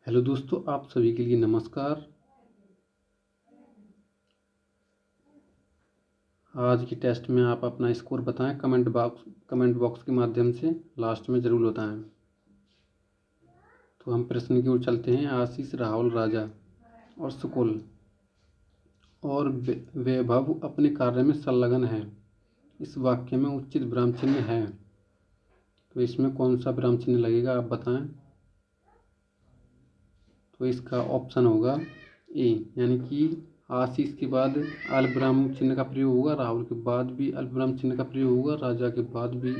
Hello दोस्तों, आप सभी के लिए नमस्कार। आज की टेस्ट में आप अपना स्कोर बताएं कमेंट बॉक्स के माध्यम से लास्ट में ज़रूर बताएं। तो हम प्रश्न की ओर चलते हैं। आशीष, राहुल, राजा और सुकुल और वैभव अपने कार्य में संलग्न हैं। इस वाक्य में उचित विराम चिन्ह है, तो इसमें कौन सा विराम चिन्ह लगेगा आप बताएं। तो इसका ऑप्शन होगा ए, यानी कि आशीष के बाद अल्पविराम चिन्ह का प्रयोग होगा, राहुल के बाद भी अल्पविराम चिन्ह का प्रयोग होगा, राजा के बाद भी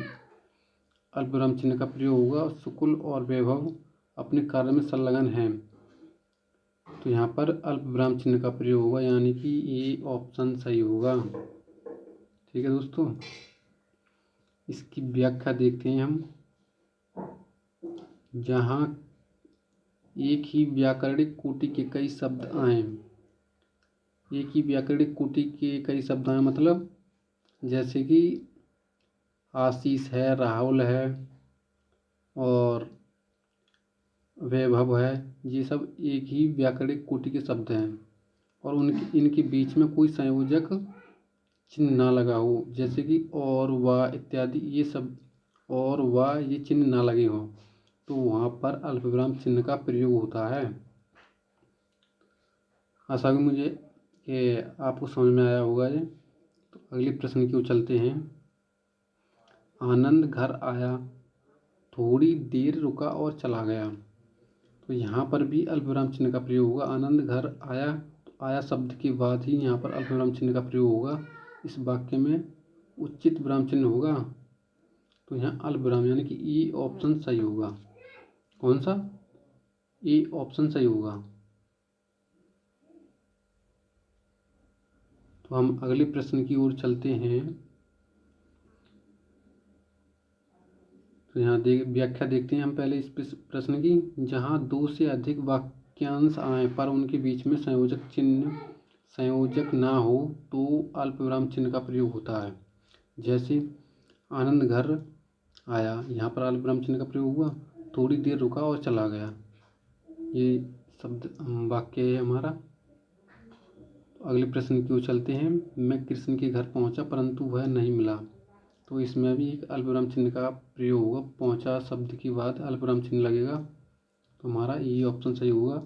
अल्पविराम चिन्ह का प्रयोग होगा। सुकुल और वैभव अपने कार्य में संलग्न हैं, तो यहाँ पर अल्पविराम चिन्ह का प्रयोग होगा, यानी कि ये ऑप्शन सही होगा। ठीक है दोस्तों, इसकी व्याख्या देखते हैं हम। जहाँ एक ही व्याकरणिक कोटि के कई शब्द आए, एक ही व्याकरणिक कोटि के कई शब्द आए मतलब जैसे कि आशीष है, राहुल है और वैभव है, ये सब एक ही व्याकरणिक कोटि के शब्द हैं और इनके बीच में कोई संयोजक चिन्ह ना लगा हो, जैसे कि और व इत्यादि, ये सब और व ये चिन्ह ना लगे हो, तो वहाँ पर अल्पविराम चिन्ह का प्रयोग होता है। आशा भी मुझे कि आपको समझ में आया होगा ये। तो अगले प्रश्न की ओर चलते हैं। आनंद घर आया, थोड़ी देर रुका और चला गया, तो यहाँ पर भी अल्पविराम चिन्ह का प्रयोग होगा। आनंद घर आया, तो आया शब्द के बाद ही यहाँ पर अल्पविराम चिन्ह का प्रयोग होगा। इस वाक्य में उचित विराम चिन्ह होगा, तो यहाँ अल्पविराम यानी कि ई ऑप्शन सही होगा। कौन सा? ई ऑप्शन सही होगा। तो हम अगले प्रश्न की ओर चलते हैं। तो यहाँ व्याख्या देखते हैं हम पहले इस प्रश्न की। जहाँ दो से अधिक वाक्यांश आए पर उनके बीच में संयोजक ना हो, तो अल्पविराम चिन्ह का प्रयोग होता है। जैसे आनंद घर आया, यहाँ पर अल्पविराम चिन्ह का प्रयोग हुआ। थोड़ी देर रुका और चला गया, ये शब्द वाक्य है हमारा। तो अगले प्रश्न की ओर चलते हैं। मैं कृष्ण के घर पहुँचा परंतु वह नहीं मिला, तो इसमें भी एक अल्पविराम चिन्ह का प्रयोग होगा। पहुँचा शब्द के बाद अल्पविराम चिन्ह लगेगा, तो हमारा ये ऑप्शन सही होगा।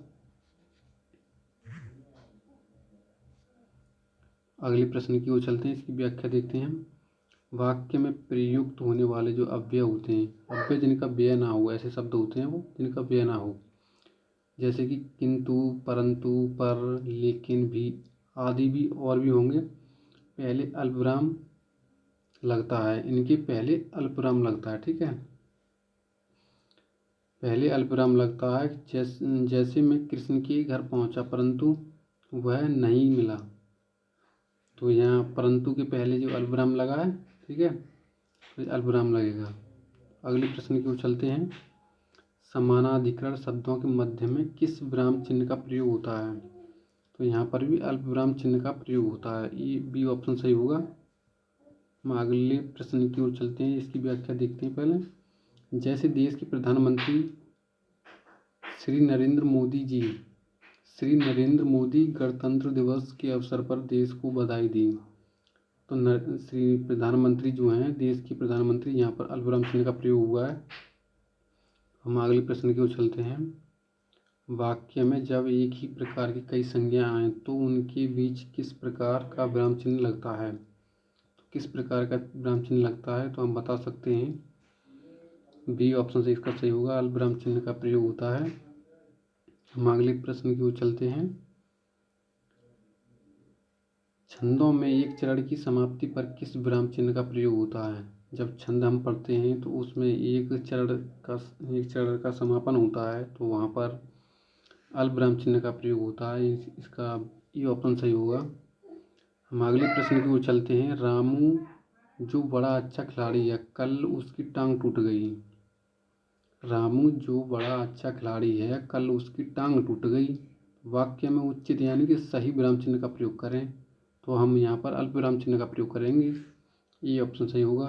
अगले प्रश्न की ओर चलते हैं, इसकी व्याख्या देखते हैं। वाक्य में प्रयुक्त होने वाले जो अव्यय होते हैं, अव्यय जिनका व्यय ना हो, ऐसे शब्द होते हैं वो जिनका व्यय ना हो, जैसे कि किंतु, परंतु, पर, लेकिन भी आदि भी और भी होंगे। पहले अल्पविराम लगता है, इनके पहले अल्पविराम लगता है। ठीक है, पहले अल्पविराम लगता है। जैसे मैं कृष्ण के घर पहुंचा परंतु वह नहीं मिला, तो यहाँ परंतु के पहले जो अल्पविराम लगा है, ठीक है, तो अल्पविराम लगेगा। अगले प्रश्न की ओर चलते हैं। समानाधिकरण शब्दों के मध्य में किस विराम चिन्ह का प्रयोग होता है? तो यहाँ पर भी अल्पविराम चिन्ह का प्रयोग होता है, ये बी ऑप्शन सही होगा। हम अगले प्रश्न की ओर चलते हैं, इसकी व्याख्या देखते हैं पहले। जैसे देश के प्रधानमंत्री श्री नरेंद्र मोदी गणतंत्र दिवस के अवसर पर देश को बधाई दी, तो श्री प्रधानमंत्री जो हैं, देश के प्रधानमंत्री, यहाँ पर अल्पविराम चिन्ह का प्रयोग हुआ है। हम अगले प्रश्न की ओर चलते हैं। वाक्य में जब एक ही प्रकार की कई संज्ञा आए तो उनके बीच किस प्रकार का विराम चिन्ह लगता है? तो किस प्रकार का विराम चिन्ह लगता है, तो हम बता सकते हैं बी ऑप्शन से इसका सही होगा, अल्पविराम चिन्ह का प्रयोग होता है। हम अगले प्रश्न की ओर चलते हैं। छंदों में एक चरण की समाप्ति पर किस विराम चिन्ह का प्रयोग होता है? जब छंद हम पढ़ते हैं तो उसमें एक चरण का समापन होता है, तो वहाँ पर अल्पविराम चिन्ह का प्रयोग होता है। इसका ये ऑप्शन सही होगा। हम अगले प्रश्न की ओर चलते हैं। रामू जो बड़ा अच्छा खिलाड़ी है, कल उसकी टांग टूट गई। रामू जो बड़ा अच्छा खिलाड़ी है, कल उसकी टांग टूट गई। वाक्य में उचित यानी कि सही विराम चिन्ह का प्रयोग करें, तो हम यहाँ पर अल्पविराम चिन्ह का प्रयोग करेंगे। ये ऑप्शन सही होगा।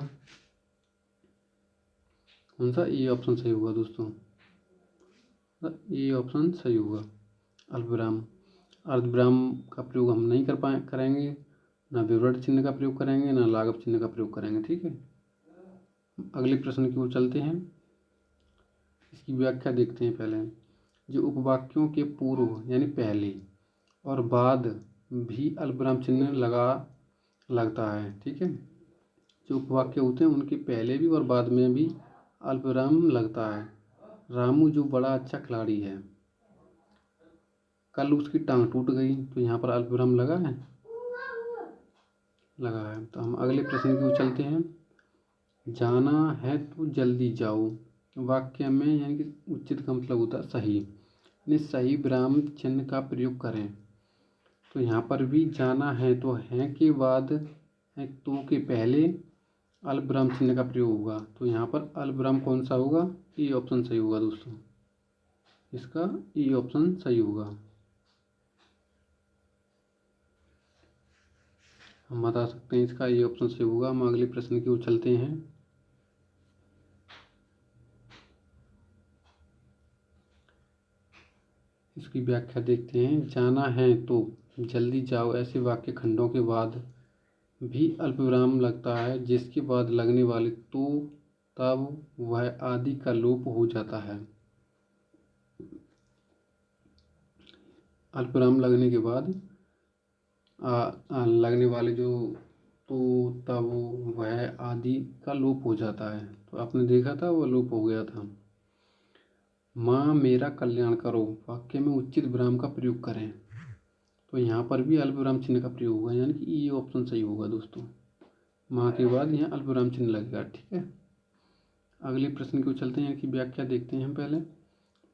कौन सा? ये ऑप्शन सही होगा दोस्तों। ये ऑप्शन सही होगा। अल्पविराम, अर्धविराम का प्रयोग हम नहीं करेंगे, ना विवरण चिन्ह का प्रयोग करेंगे, ना लाघव चिन्ह का प्रयोग करेंगे। ठीक है, अगले प्रश्न की ओर चलते हैं। इसकी व्याख्या देखते हैं पहले। जो उपवाक्यों के पूर्व यानी पहले और बाद भी अल्पविराम चिन्ह लगता है। ठीक है, जो उपवाक्य होते हैं उनके पहले भी और बाद में भी अल्पविराम लगता है। रामू जो बड़ा अच्छा खिलाड़ी है, कल उसकी टांग टूट गई, तो यहाँ पर अल्पविराम लगा है, लगा है। तो हम अगले प्रश्न की ओर चलते हैं। जाना है तो जल्दी जाओ वाक्य में यानी कि उचित का मतलब होता है सही, यानी सही विराम चिन्ह का प्रयोग करें। तो यहाँ पर भी जाना है तो है के बाद है तो के पहले अल्पविराम चिन्ह का प्रयोग होगा। तो यहाँ पर अल्पविराम कौन सा होगा? ई ऑप्शन सही होगा दोस्तों, इसका ई ऑप्शन सही होगा। हम बता सकते हैं इसका ये ऑप्शन सही होगा। हम अगले प्रश्न की ओर चलते हैं। इसकी व्याख्या देखते हैं। जाना है तो जल्दी जाओ ऐसे वाक्य खंडों के बाद भी अल्पविराम लगता है, जिसके बाद लगने वाले तो तब वह आदि का लोप हो जाता है। अल्पविराम लगने के बाद लगने वाले जो तो तब वह आदि का लोप हो जाता है। तो आपने देखा था वो लोप हो गया था। माँ मेरा कल्याण करो वाक्य में उचित विराम का प्रयोग करें। तो यहाँ पर भी अल्पविराम चिन्ह का प्रयोग होगा, यानी कि ये ऑप्शन सही होगा दोस्तों। माँ के बाद यहाँ अल्पविराम चिन्ह लगेगा। ठीक है, अगले प्रश्न की ओर चलते हैं, कि व्याख्या देखते हैं पहले।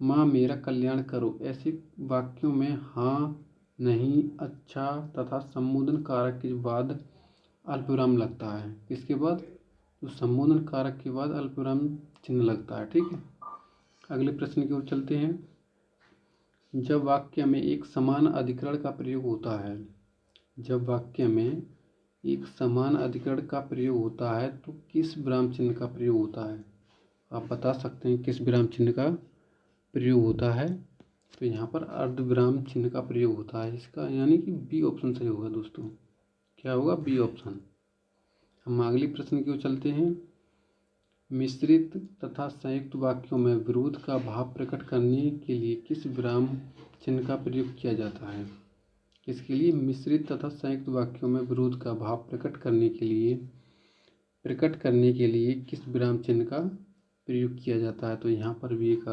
माँ मेरा कल्याण करो ऐसे वाक्यों में हाँ, नहीं, अच्छा तथा संबोधन कारक के बाद अल्पविराम लगता है। किसके बाद? तो संबोधन कारक के बाद अल्पविराम चिन्ह लगता है। ठीक है, अगले प्रश्न की ओर चलते हैं। जब वाक्य में एक समान अधिकरण का प्रयोग होता है, जब वाक्य में एक समान अधिकरण का प्रयोग होता है तो किस विराम चिन्ह का प्रयोग होता है? आप बता सकते हैं किस विराम चिन्ह का प्रयोग होता है? तो यहाँ पर अर्धविराम चिन्ह का प्रयोग होता है इसका, यानी कि बी ऑप्शन सही होगा दोस्तों। क्या होगा? B option. हम अगले प्रश्न की ओर चलते हैं। मिश्रित तथा संयुक्त वाक्यों में विरोध का भाव प्रकट करने के लिए किस विराम चिन्ह का प्रयोग किया जाता है? इसके लिए मिश्रित तथा संयुक्त वाक्यों में विरोध का भाव प्रकट करने के लिए किस विराम चिन्ह का प्रयोग किया जाता है? तो यहाँ पर भी एक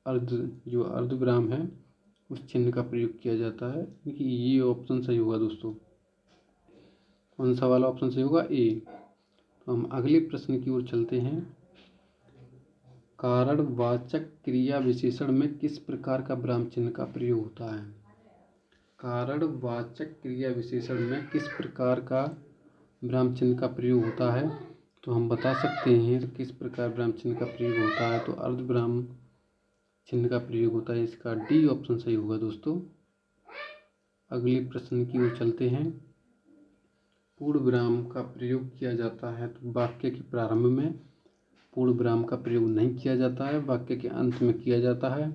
अर्धविराम है उस चिन्ह का प्रयोग किया जाता है, क्योंकि ये ऑप्शन सही होगा दोस्तों। कौन सा वाला ऑप्शन सही होगा? ए। तो हम अगले प्रश्न की ओर चलते हैं। कारणवाचक क्रिया विशेषण में किस प्रकार का विराम चिन्ह का प्रयोग होता है? कारणवाचक क्रिया विशेषण में किस प्रकार का विराम चिन्ह का प्रयोग होता है? तो हम बता सकते हैं तो किस प्रकार विराम चिन्ह का प्रयोग होता है। तो अर्धविराम चिन्ह का प्रयोग होता है, इसका डी ऑप्शन सही होगा दोस्तों। अगले प्रश्न की ओर चलते हैं। पूर्ण विराम का प्रयोग किया जाता है तो वाक्य के प्रारंभ में पूर्ण विराम का प्रयोग नहीं किया जाता है, वाक्य के अंत में किया जाता है,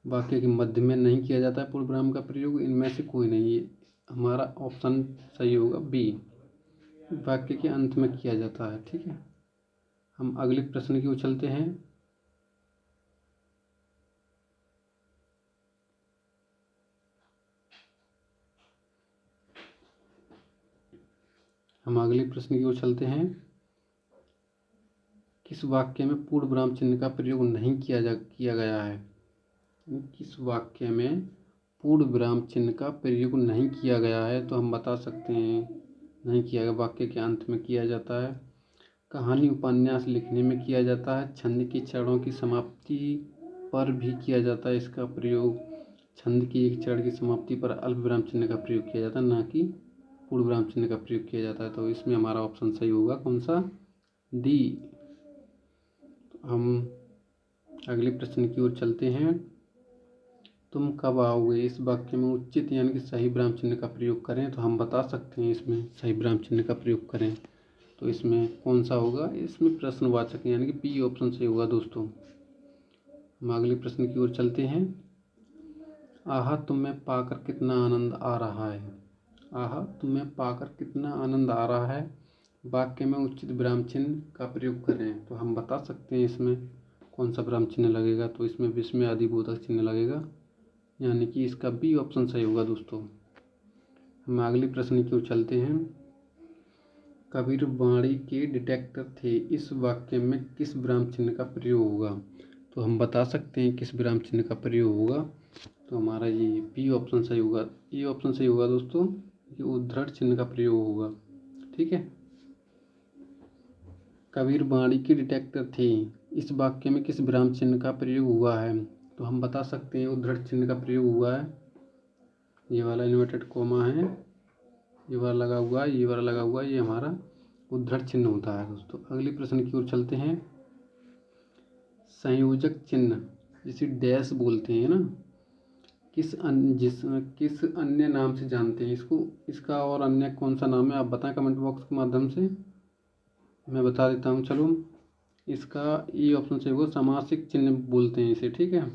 वाक्य के मध्य में नहीं किया जाता है पूर्ण विराम का प्रयोग। इनमें से कोई नहीं, ये हमारा ऑप्शन सही होगा बी, वाक्य के अंत में किया जाता है। ठीक है, हम अगले प्रश्न की ओर चलते हैं। हम अगले प्रश्न की ओर चलते हैं। किस वाक्य में पूर्ण विराम चिन्ह का प्रयोग नहीं किया गया है? किस वाक्य में पूर्ण विराम चिन्ह का प्रयोग नहीं किया गया है? तो हम बता सकते हैं नहीं किया गया, वाक्य के अंत में किया जाता है, कहानी उपन्यास लिखने में किया जाता है, छंद के चरणों की समाप्ति पर भी किया जाता है इसका प्रयोग। छंद की एक चरण की समाप्ति पर अल्पविराम चिन्ह का प्रयोग किया जाता है, ना कि पूर्ण विराम चिन्ह का प्रयोग किया जाता है। तो इसमें हमारा ऑप्शन सही होगा कौन सा? डी। हम अगले प्रश्न की ओर चलते हैं। तुम कब आओगे इस वाक्य में उचित यानी कि सही विराम चिन्ह का प्रयोग करें। तो हम बता सकते हैं इसमें सही विराम चिन्ह का प्रयोग करें तो इसमें कौन सा होगा? इसमें प्रश्नवाचक यानी कि बी ऑप्शन सही होगा दोस्तों। हम अगले प्रश्न की ओर चलते हैं। आहा तुम्हें पाकर कितना आनंद आ रहा है। आहा तुम्हें पाकर कितना आनंद आ रहा है वाक्य में उचित विराम चिन्ह का प्रयोग करें। तो हम बता सकते हैं इसमें कौन सा विराम चिन्ह लगेगा। तो इसमें विस्मय आदिबोधक चिन्ह लगेगा, यानी कि इसका बी ऑप्शन सही होगा दोस्तों। हम अगले प्रश्न की ओर चलते हैं। कबीर वाणी के डिटेक्टर थे, इस वाक्य में किस विराम चिन्ह का प्रयोग होगा। तो हम बता सकते हैं किस विराम चिन्ह का प्रयोग होगा। तो हमारा ये बी ऑप्शन सही होगा, ए ऑप्शन सही होगा दोस्तों। ये उद्धृत चिन्ह का प्रयोग होगा। ठीक है, कबीर वाणी के डिटेक्टर थे, इस वाक्य में किस विराम चिन्ह का प्रयोग हुआ है। तो हम बता सकते हैं उद्धृत चिन्ह का प्रयोग हुआ है। ये वाला इन्वर्टेड कोमा है, ये वाला लगा हुआ है, ये वाला लगा हुआ है, ये हमारा उद्धृत चिन्ह होता है दोस्तों। अगले प्रश्न की ओर चलते हैं। संयोजक चिन्ह जिसे डैश बोलते हैं ना, किस अन्य नाम से जानते हैं इसको। इसका और अन्य कौन सा नाम है आप बताएं कमेंट बॉक्स के माध्यम से, मैं बता देता हूँ। चलो, इसका ये ऑप्शन सही होगा, समासिक चिन्ह बोलते हैं इसे। ठीक है,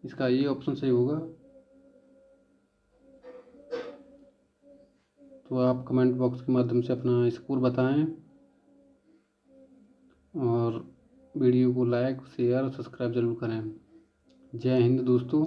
इसका ये ऑप्शन सही होगा। तो आप कमेंट बॉक्स के माध्यम से अपना स्कोर बताएं और वीडियो को लाइक शेयर और सब्सक्राइब जरूर करें। जय हिंद दोस्तों।